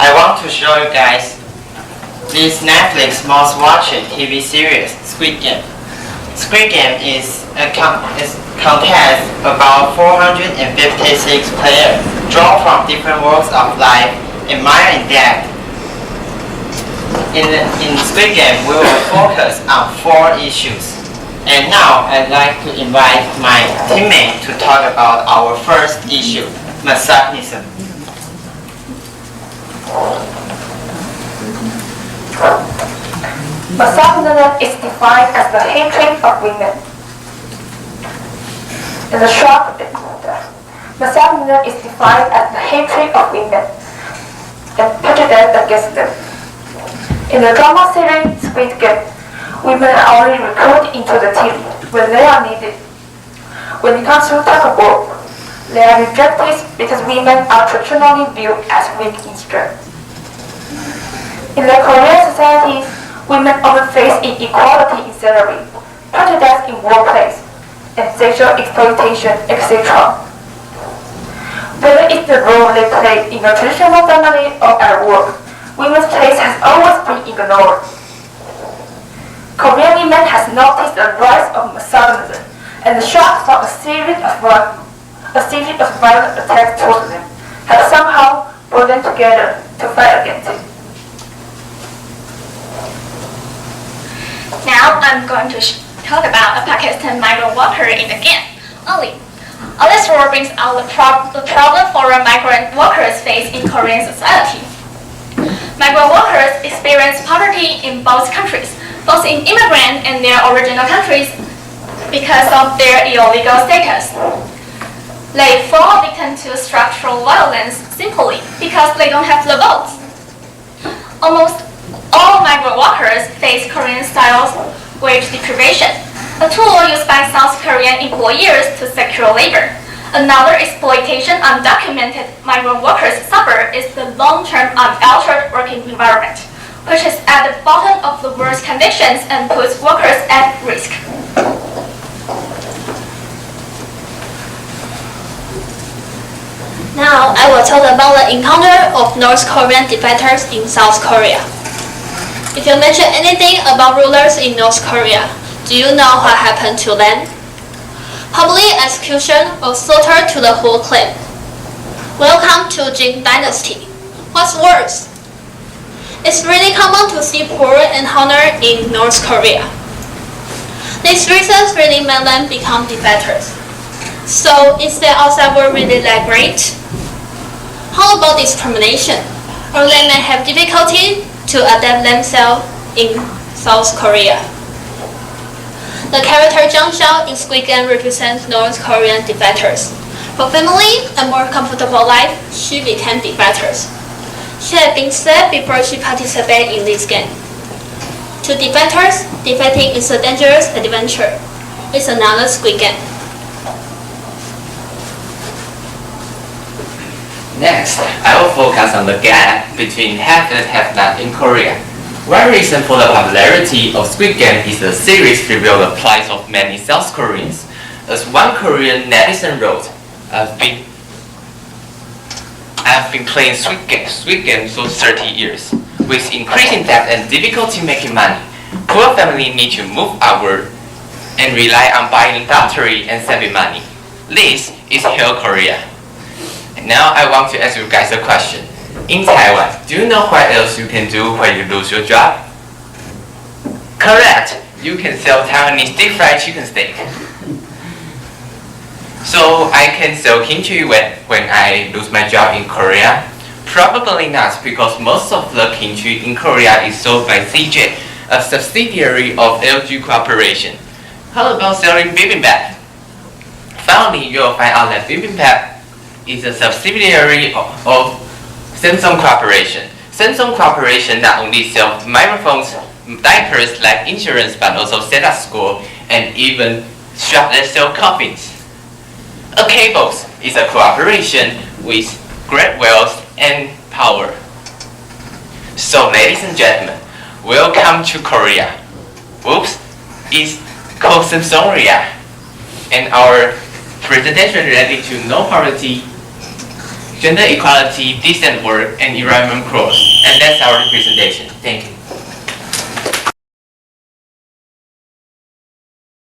I want to show you guys this Netflix most watched TV series, Squid Game. Squid Game is a contest about 456 players drawn from different walks of life, admiring that. In Squid Game, we will focus on 4 issues. And now I'd like to invite my teammate to talk about our first issue, misogynism. Misogynism is defined as the hatred of women. In the short, misogynism is defined as the hatred of women and prejudice against them. In the drama series Squid Game, women are only recruited into the team when they are needed. When it comes to tug of war, they are rejected because women are traditionally viewed as weak in strength. In the Korean society, women often face inequality in salary, prejudice in workplace, and sexual exploitation, etc. Whether it's the role they play in a traditional family or at work, women's place has always been ignored. Korean women has noticed the rise of misogynism and the shock from a series of violent attacks towards them have somehow brought them together to fight against it. Now I'm going to talk about a Pakistan migrant worker in the game. All this war brings out the problem foreign migrant workers face in Korean society. Migrant workers experience poverty in both countries, both in immigrant and their original countries, because of their illegal status. They fall victim to structural violence simply because they don't have the votes. Almost all migrant workers face Korean-style wage deprivation, a tool used by South Korean employers to secure labor. Another exploitation undocumented migrant workers suffer is the long-term unaltered working environment, which is at the bottom of the worst conditions and puts workers at risk. Now I will talk about the encounter of North Korean defectors in South Korea. If you mention anything about rulers in North Korea, do you know what happened to them? Public execution or slaughter to the whole clan. Welcome to Jin Dynasty. What's worse? It's really common to see poor and honor in North Korea. These reasons really made them become defectors. So is the outside world really that great? How about discrimination? Or they may have difficulty to adapt themselves in South Korea. The character Jang Xiao in Squid Game represents North Korean defectors. For family and more comfortable life, she became defectors. She had been saved before she participated in this game. To defectors, defecting is a dangerous adventure. It's another Squid Game. Next, I will focus on the gap between have and have not in Korea. One reason for the popularity of Squid Game is the series reveals the plight of many South Koreans. As one Korean netizen wrote, I've been playing Squid Game for 30 years. With increasing debt and difficulty making money, poor families need to move outward and rely on buying lottery and saving money. This is Hill Korea. And now I want to ask you guys a question. In Taiwan, do you know what else you can do when you lose your job? Correct! You can sell Taiwanese deep-fried chicken steak. So I can sell kimchi when I lose my job in Korea? Probably not, because most of the kimchi in Korea is sold by CJ, a subsidiary of LG Corporation. How about selling bibimbap? Finally, you will find out that bibimbap is a subsidiary of Samsung Corporation. Samsung Corporation not only sells microphones, diapers like insurance, but also set up school and even shop that sell coffins. A Cables is a cooperation with great wealth and power. So ladies and gentlemen, welcome to Korea. Whoops, it's called Samsongia. And our presentation related to no poverty gender equality, decent work, and environment growth. And that's our presentation. Thank you.